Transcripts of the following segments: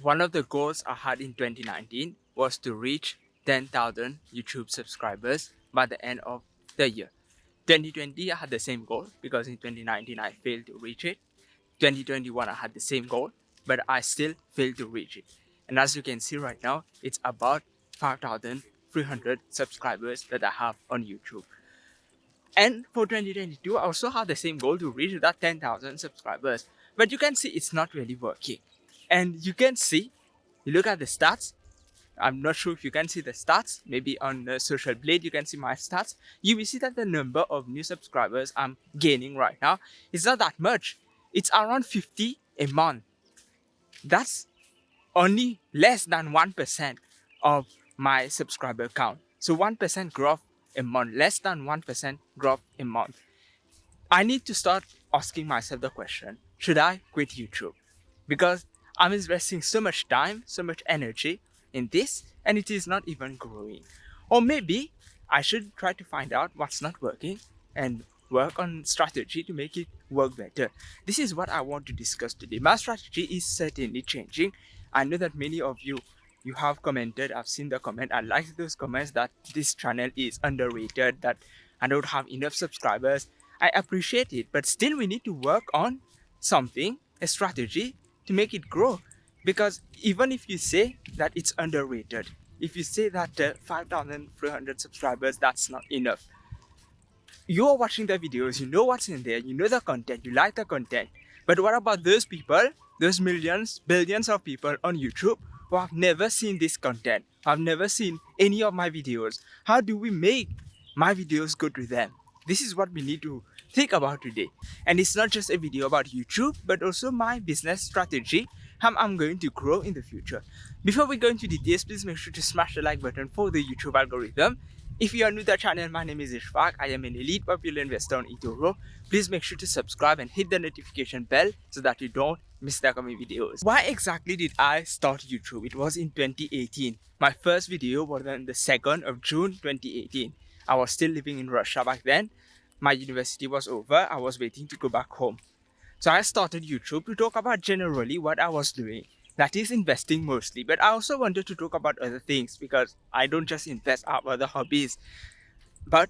One of the goals I had in 2019 was to reach 10,000 YouTube subscribers by the end of the year. 2020, I had the same goal because in 2019 I failed to reach it. 2021, I had the same goal, but I still failed to reach it. And as you can see right now, it's about 5,300 subscribers that I have on YouTube. And for 2022, I also have the same goal to reach that 10,000 subscribers. But you can see it's not really working. And you can see, you look at the stats. I'm not sure if you can see the stats. Maybe on the Social Blade, you can see my stats. You will see that the number of new subscribers I'm gaining right now is not that much. It's around 50 a month. That's only less than 1% of my subscriber count. So 1% growth a month, less than 1% growth a month. I need to start asking myself the question, should I quit YouTube? Because I'm investing so much time, so much energy in this, and it is not even growing. Or maybe I should try to find out what's not working and work on strategy to make it work better. This is what I want to discuss today. My strategy is certainly changing. I know that many of you have commented. I've seen the comment. I like those comments that this channel is underrated, that I don't have enough subscribers. I appreciate it, but still we need to work on something, a strategy to make it grow. Because even if you say that it's underrated, if you say that 5,300 subscribers, that's not enough. You're watching the videos, you know what's in there, you know the content, you like the content. But what about those people, those millions, billions of people on YouTube who have never seen this content, have never seen any of my videos? How do we make my videos go to them? This is what we need to think about today. And it's not just a video about YouTube, but also my business strategy, how I'm going to grow in the future. Before we go into details, please make sure to smash the like button for the YouTube algorithm. If you are new to the channel, my name is Ishfaaq. I am an elite popular investor on eToro. Please make sure to subscribe and hit the notification bell so that you don't miss the coming videos. Why exactly did I start YouTube? It was in 2018. My first video was on the 2nd of June 2018. I was still living in Russia back then. My university was over. I was waiting to go back home. So I started YouTube to talk about generally what I was doing. That is investing mostly. But I also wanted to talk about other things because I don't just invest, I have other hobbies. But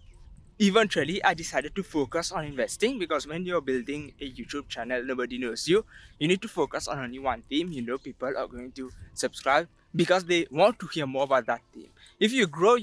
eventually I decided to focus on investing because when you're building a YouTube channel, nobody knows you. You need to focus on only one theme. You know people are going to subscribe because they want to hear more about that theme. If you grow,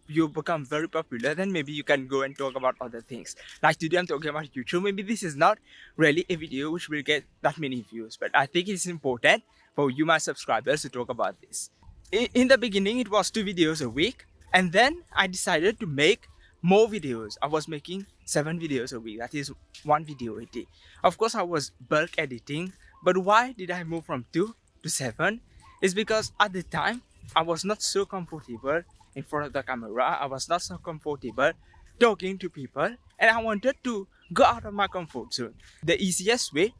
you become very popular, then maybe you can go and talk about other things. Like today I'm talking about YouTube. Maybe this is not really a video which will get that many views, but I think it's important for you, my subscribers, to talk about this. In the beginning, it was 2 videos a week, and then I decided to make more videos. I was making 7 videos a week, that is 1 video a day. Of course, I was bulk editing, but why did I move from 2 to 7? It's because at the time, I was not so comfortable in front of the camera. I was not so comfortable talking to people, and I wanted to go out of my comfort zone. The easiest way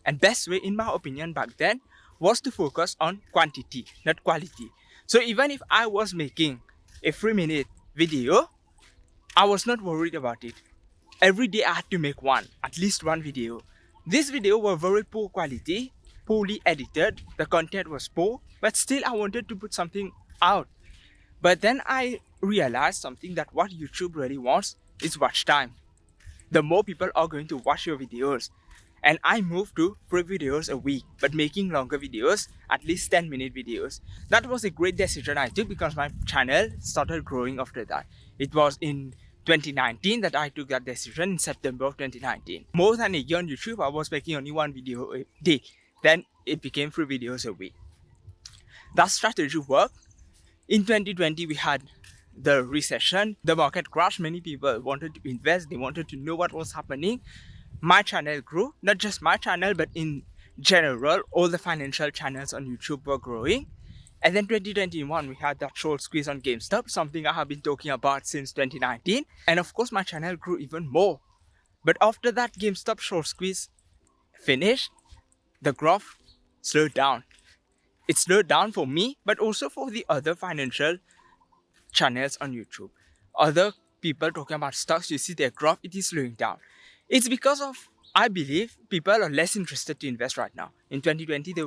and best way, in my opinion, back then was to focus on quantity, not quality. So even if I was making a 3-minute video, I was not worried about it. Every day I had to make at least one video. This video were very poor quality, poorly edited, the content was poor, but still I wanted to put something out. But then I realized something, that what YouTube really wants is watch time. The more people are going to watch your videos. And I moved to 3 videos a week, but making longer videos, at least 10-minute videos. That was a great decision I took because my channel started growing after that. It was in 2019 that I took that decision, in September of 2019. More than a year on YouTube, I was making only 1 video a day. Then it became 3 videos a week. That strategy worked. In 2020, we had the recession, the market crashed. Many people wanted to invest, they wanted to know what was happening. My channel grew, not just my channel, but in general, all the financial channels on YouTube were growing. And then 2021, we had that short squeeze on GameStop, something I have been talking about since 2019. And of course, my channel grew even more. But after that GameStop short squeeze finished, the growth slowed down. It slowed down for me, but also for the other financial channels on YouTube. Other people talking about stocks, you see their growth, it is slowing down. It's because of I believe people are less interested to invest right now. In 2020, they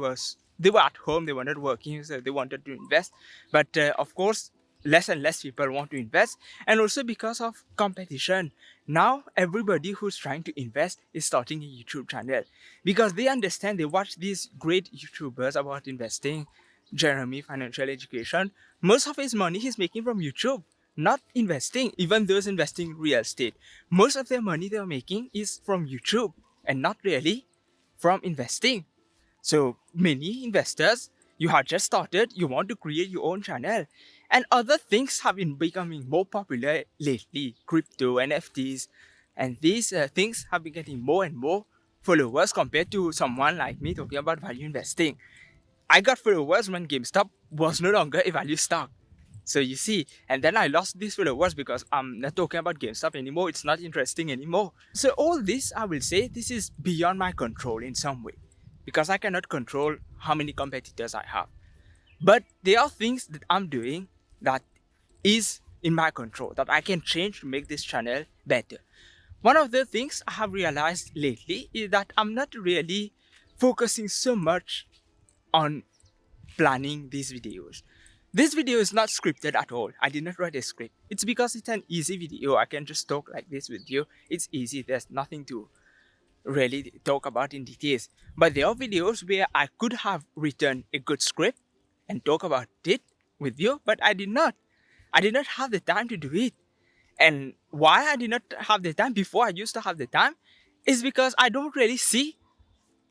were at home, they were not working, so they wanted to invest. But of course, less and less people want to invest, and also because of competition. Now everybody who's trying to invest is starting a YouTube channel because they understand. They watch these great YouTubers about investing. Jeremy Financial Education. Most of his money he's making from YouTube, not investing. Even those investing in real estate, most of their money they're making is from YouTube and not really from investing. So many investors, you have just started, you want to create your own channel, and other things have been becoming more popular lately. Crypto, NFTs, and these things have been getting more and more followers compared to someone like me talking about value investing. I got followers when GameStop was no longer a value stock. So you see, and then I lost these followers because I'm not talking about GameStop anymore. It's not interesting anymore. So all this, I will say, this is beyond my control in some way because I cannot control how many competitors I have. But there are things that I'm doing that is in my control that I can change to make this channel better. One of the things I have realized lately is that I'm not really focusing so much on planning these videos. This video is not scripted at all. I did not write a script. It's because it's an easy video. I can just talk like this with you. It's easy. There's nothing to really talk about in details. But there are videos where I could have written a good script and talk about it with you, but I did not. I did not have the time to do it. And why I did not have the time before I used to have the time is because I don't really see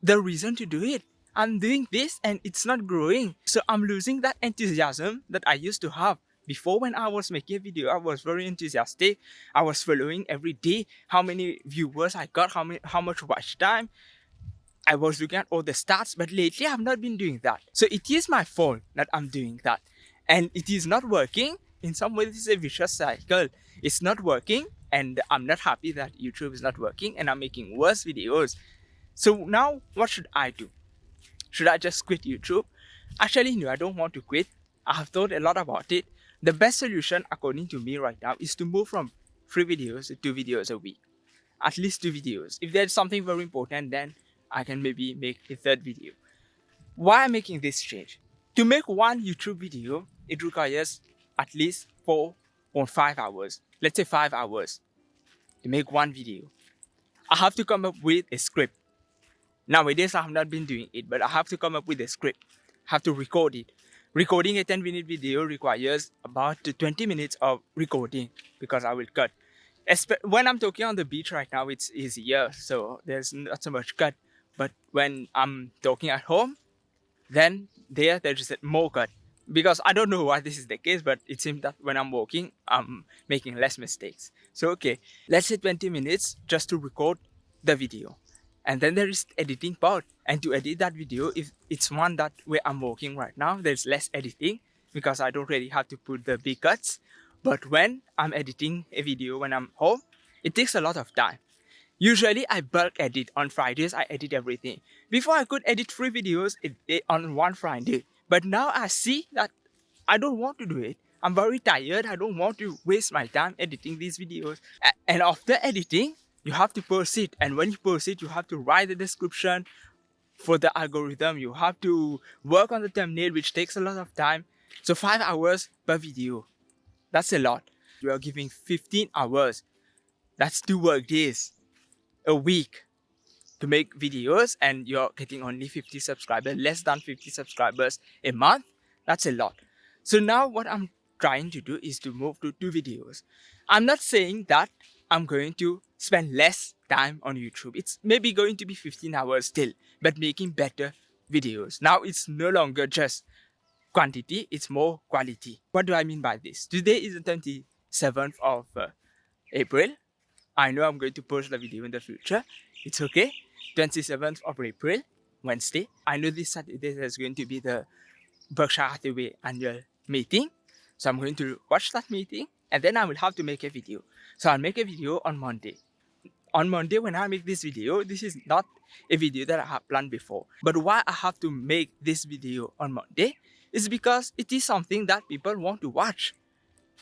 the reason to do it. I'm doing this and it's not growing. So I'm losing that enthusiasm that I used to have. Before, when I was making a video, I was very enthusiastic. I was following every day how many viewers I got, how much watch time. I was looking at all the stats, but lately I've not been doing that. So it is my fault that I'm doing that. And it is not working. In some ways, it's a vicious cycle. It's not working, and I'm not happy that YouTube is not working, and I'm making worse videos. So now, what should I do? Should I just quit YouTube? Actually, no, I don't want to quit. I have thought a lot about it. The best solution, according to me right now, is to move from 3 videos to 2 videos a week. At least 2 videos. If there's something very important, then I can maybe make a 3rd video. Why am I making this change? To make one YouTube video, it requires at least 4.5 hours. Let's say 5 hours to make one video. I have to come up with a script. Nowadays, I have not been doing it, but I have to come up with a script. I have to record it. Recording a 10-minute video requires about 20 minutes of recording because I will cut. When I'm talking on the beach right now, it's easier, so there's not so much cut. But when I'm talking at home, then there's more cut. Because I don't know why this is the case, but it seems that when I'm walking, I'm making less mistakes. So okay, let's say 20 minutes just to record the video. And then there is editing part. And to edit that video, if it's one that where I'm working right now, there's less editing because I don't really have to put the big cuts. But when I'm editing a video when I'm home, it takes a lot of time. Usually I bulk edit. On Fridays, I edit everything. Before I could edit 3 videos on one Friday. But now I see that I don't want to do it. I'm very tired. I don't want to waste my time editing these videos. And after editing, you have to post it. And when you post it, you have to write the description for the algorithm. You have to work on the thumbnail, which takes a lot of time. So 5 hours per video. That's a lot. You are giving 15 hours. That's 2 work days a week to make videos, and you're getting only 50 subscribers, less than 50 subscribers a month. That's a lot. So now what I'm trying to do is to move to 2 videos. I'm not saying that I'm going to spend less time on YouTube. It's maybe going to be 15 hours still, but making better videos. Now it's no longer just quantity, it's more quality. What do I mean by this? Today is the 27th of April. I know I'm going to post the video in the future. It's okay. 27th of April, Wednesday. I know this Saturday there's going to be the Berkshire Hathaway annual meeting. So I'm going to watch that meeting and then I will have to make a video. So I'll make a video on Monday. On Monday when I make this video, this is not a video that I have planned before. But why I have to make this video on Monday is because it is something that people want to watch.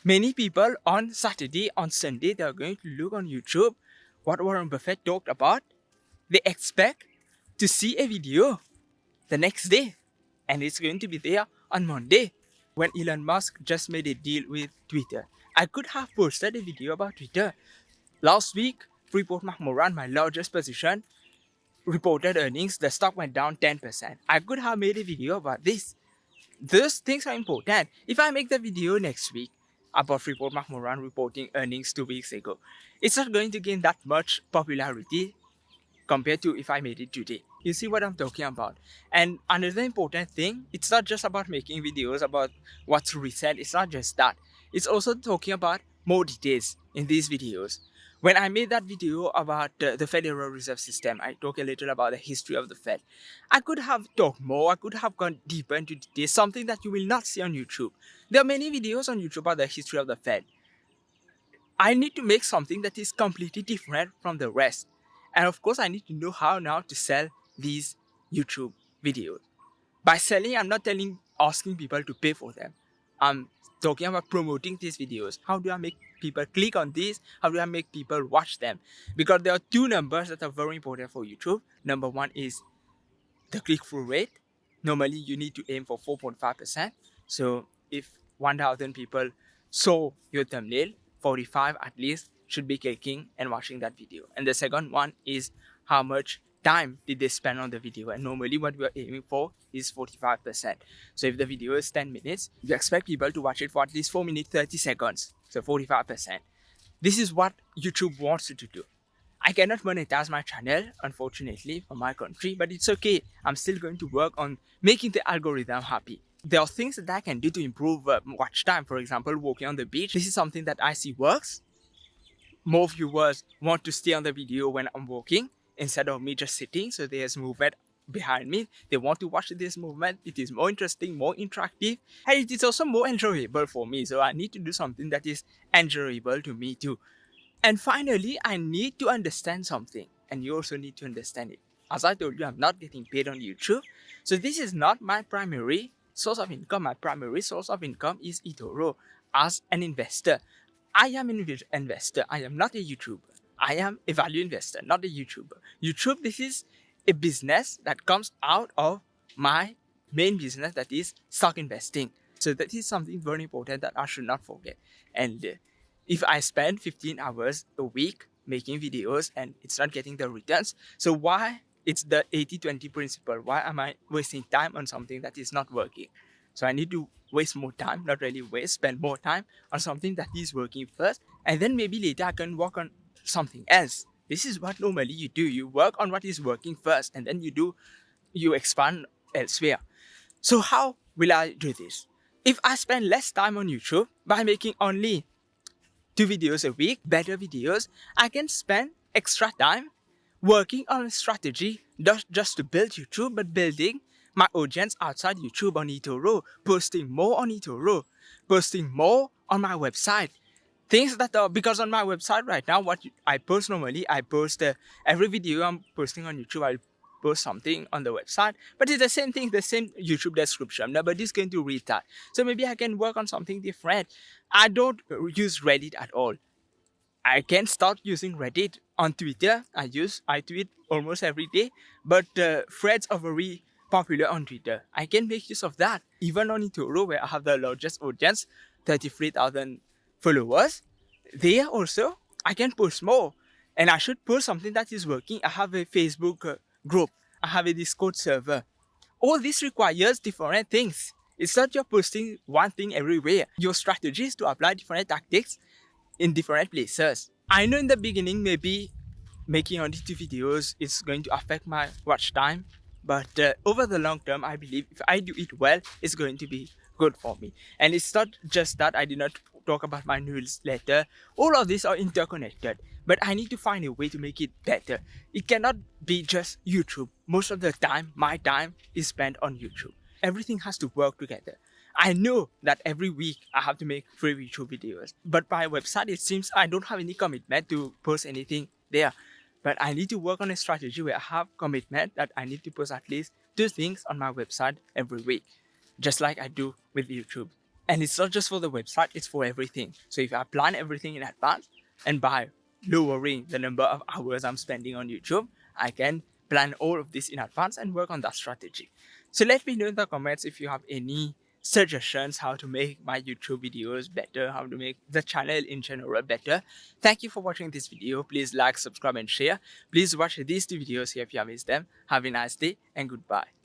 Many people on Saturday, on Sunday, they are going to look on YouTube what Warren Buffett talked about. they expect to see a video the next day, and it's going to be there on Monday. When Elon Musk just made a deal with Twitter, I could have posted a video about Twitter. Last week, Freeport McMoran, my largest position, reported earnings. The stock went down 10%. I could have made a video about this. Those things are important. If I make the video next week about Freeport McMoran reporting earnings 2 weeks ago, it's not going to gain that much popularity compared to if I made it today. You see what I'm talking about? And another important thing, it's not just about making videos about what's recent. It's not just that. It's also talking about more details in these videos. When I made that video about the Federal Reserve System, I talk a little about the history of the Fed. I could have talked more. I could have gone deeper into details, something that you will not see on YouTube. There are many videos on YouTube about the history of the Fed. I need to make something that is completely different from the rest. And of course, I need to know how now to sell these YouTube videos. By selling, I'm not asking people to pay for them. I'm talking about promoting these videos. How do I make people click on these? How do I make people watch them? Because there are two numbers that are very important for YouTube. Number one is the click-through rate. Normally, you need to aim for 4.5%. So if 1,000 people saw your thumbnail, 45 at least should be clicking and watching that video. And the second one is how much time did they spend on the video, and normally what we are aiming for is 45%. So if the video is 10 minutes, you expect people to watch it for at least 4 minutes 30 seconds, so 45%. This is what YouTube wants you to do. I cannot monetize my channel, unfortunately, for my country, but it's okay. I'm still going to work on making the algorithm happy. There are things that I can do to improve watch time. For example, walking on the beach. This is something that I see works. More viewers want to stay on the video when I'm walking instead of me just sitting. So there's movement behind me. They want to watch this movement. It is more interesting, more interactive, and it is also more enjoyable for me. So I need to do something that is enjoyable to me too. And finally, I need to understand something, and you also need to understand it. As I told you, I'm not getting paid on YouTube. So this is not my primary source of income. My primary source of income is eToro as an investor. I am an investor. I am not a YouTuber. I am a value investor, not a YouTuber. YouTube, this is a business that comes out of my main business, that is stock investing. So that is something very important that I should not forget. And if I spend 15 hours a week making videos and it's not getting the returns, so why? It's the 80-20 principle. Why am I wasting time on something that is not working? So I need to waste more time, not really waste, spend more time on something that is working first, and then maybe later I can work on something else. This is what normally you do. You work on what is working first, and then you expand elsewhere. So how will I do this? If I spend less time on YouTube by making only 2 videos a week, better videos, I can spend extra time working on a strategy not just to build YouTube, but building my audience outside YouTube on eToro, posting more on eToro, posting more on my website. Things that are, because on my website right now, what I post normally, I post every video I'm posting on YouTube, I post something on the website, but it's the same thing, the same YouTube description. Nobody's going to read that. So maybe I can work on something different. I don't use Reddit at all. I can start using Reddit. On Twitter, I tweet almost every day, but threads are very popular on Twitter. I can make use of that. Even on eToro, where I have the largest audience, 33,000 followers, there also I can post more. And I should post something that is working. I have a Facebook group. I have a Discord server. All this requires different things. It's not you're posting one thing everywhere. Your strategy is to apply different tactics in different places. I know in the beginning maybe making only 2 videos is going to affect my watch time, but over the long term, I believe if I do it well, it's going to be good for me. And it's not just that. I did not talk about my newsletter. All of these are interconnected, but I need to find a way to make it better. It cannot be just YouTube. Most of the time, my time is spent on YouTube. Everything has to work together. I know that every week I have to make 3 YouTube videos, but my website, it seems I don't have any commitment to post anything there. But I need to work on a strategy where I have commitment that I need to post at least 2 things on my website every week, just like I do with YouTube. And it's not just for the website, it's for everything. So if I plan everything in advance, and by lowering the number of hours I'm spending on YouTube, I can plan all of this in advance and work on that strategy. So let me know in the comments if you have any suggestions how to make my YouTube videos better, how to make the channel in general better. Thank you for watching this video. Please like, subscribe and share. Please watch these two videos here if you have missed them. Have a nice day and goodbye.